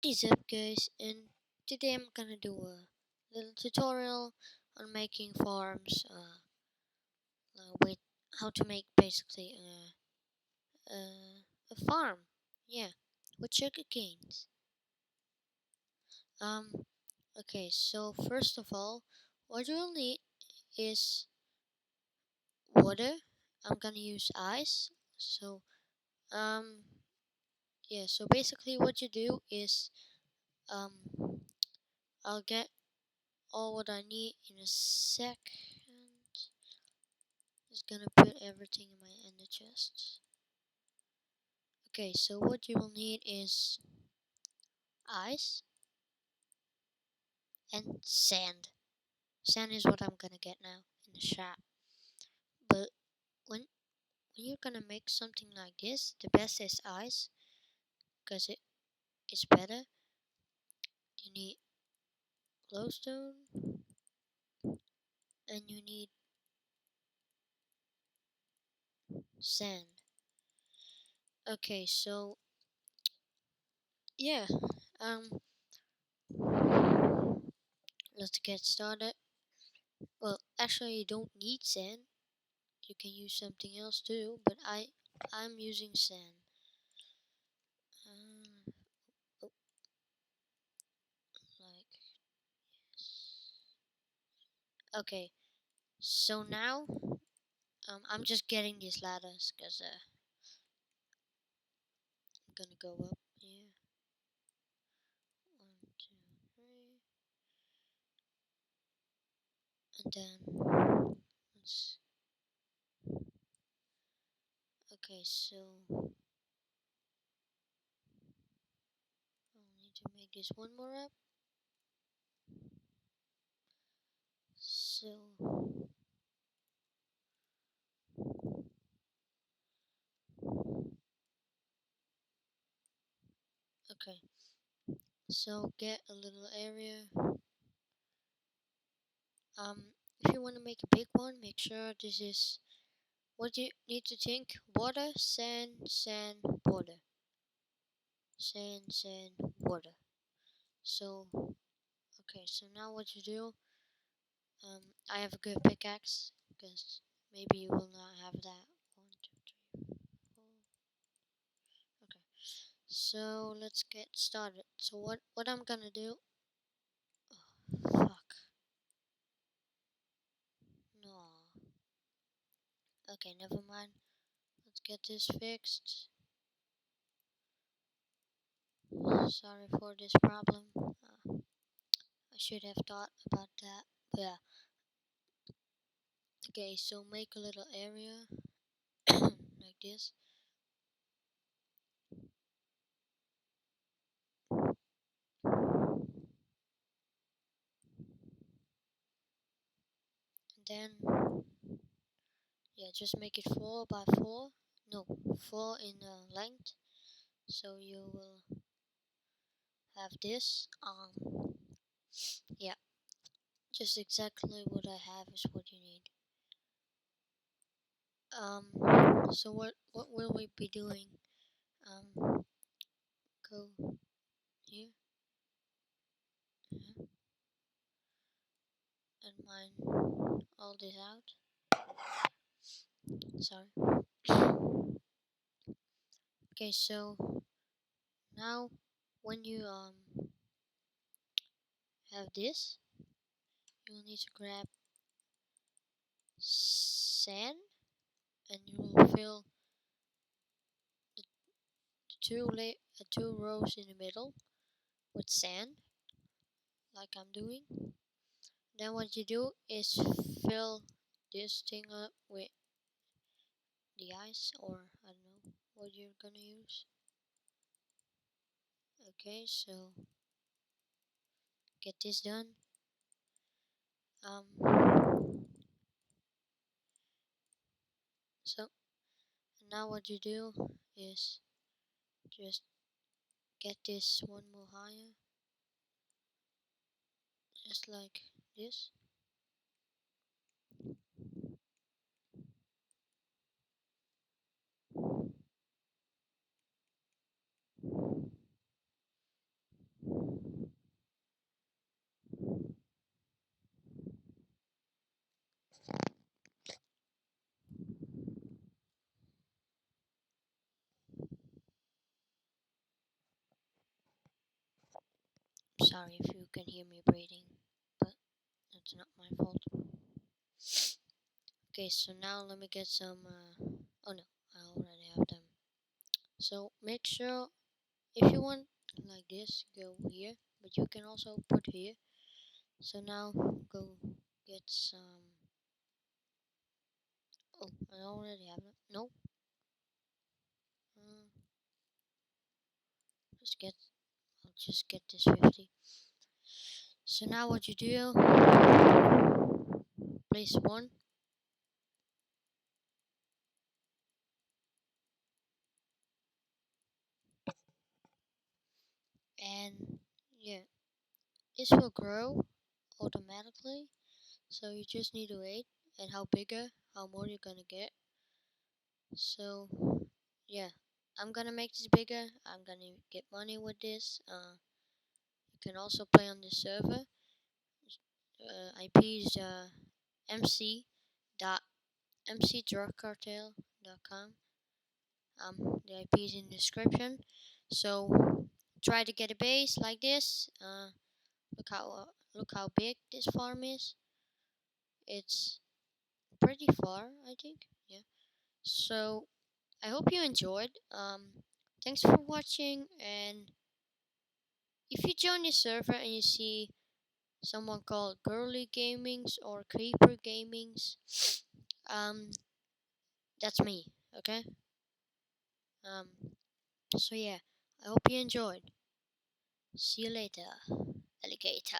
What is up, guys? And today I'm gonna do a little tutorial on making farms with how to make basically a farm, yeah, with sugar canes. um okay, so first of all, what you'll need is water. I'm gonna use ice. So um yeah, so basically what you do is um I'll get all what I need in a second. Just gonna put everything in my ender chest. Okay, so what you will need is ice and sand. Sand is what I'm gonna get now in the shop. But when you're gonna make something like this, the best is ice, because it's better. You need glowstone and you need sand. Okay, so yeah, um, let's get started. Well, actually, you don't need sand. You can use something else too, but I'm using sand. Uh, oh, like okay, so now I'm just getting these ladders because I'm gonna go up here. One, two, three, and then let's. Okay, so I'll need to make this one more up. So okay, so get a little area. If you want to make a big one, make sure this is what you need to think: water, sand, sand, water, sand, sand, water. So okay, so now what you do? I have a good pickaxe because maybe you will not have that. One, two, three, four. Okay, so let's get started. So what I'm gonna do? Oh, fuck. No. Okay, never mind. Let's get this fixed. Sorry for this problem. I should have thought about that. But yeah. Okay, so make a little area like this. And then yeah, just make it 4 by 4. No, 4 in length. So you will have this. Yeah, just exactly what I have is what you need. So what will we be doing? Go here and mine all this out. Sorry. Okay, so now when you have this, you will need to grab sand and you will fill the two rows in the middle with sand, like I'm doing. Then what you do is fill this thing up with the ice, or I don't know what you're gonna use. Okay, so get this done. So now what you do is just get this one more higher, just like this. Sorry if you can hear me breathing, but it's not my fault. Okay, so now let me get some. Oh no, I already have them. So make sure if you want like this, go here, but you can also put here. So now go get some. Oh, I already have them. No, uh, just get. I'll just get this 50. So now what you do? Place one, and yeah, this will grow automatically. So you just need to wait, and how bigger, how more you're gonna get. So yeah, I'm gonna make this bigger. I'm gonna get money with this. You can also play on the server. IP is mc dot mcdrugcartel.com. The IP is in the description. So try to get a base like this. Look how big this farm is. It's pretty far, I think. Yeah. So I hope you enjoyed. Thanks for watching. And if you join the server and you see someone called Girly Gamings or Creeper Gamings, um, that's me. Okay. Um. So yeah, I hope you enjoyed. See you later, alligator.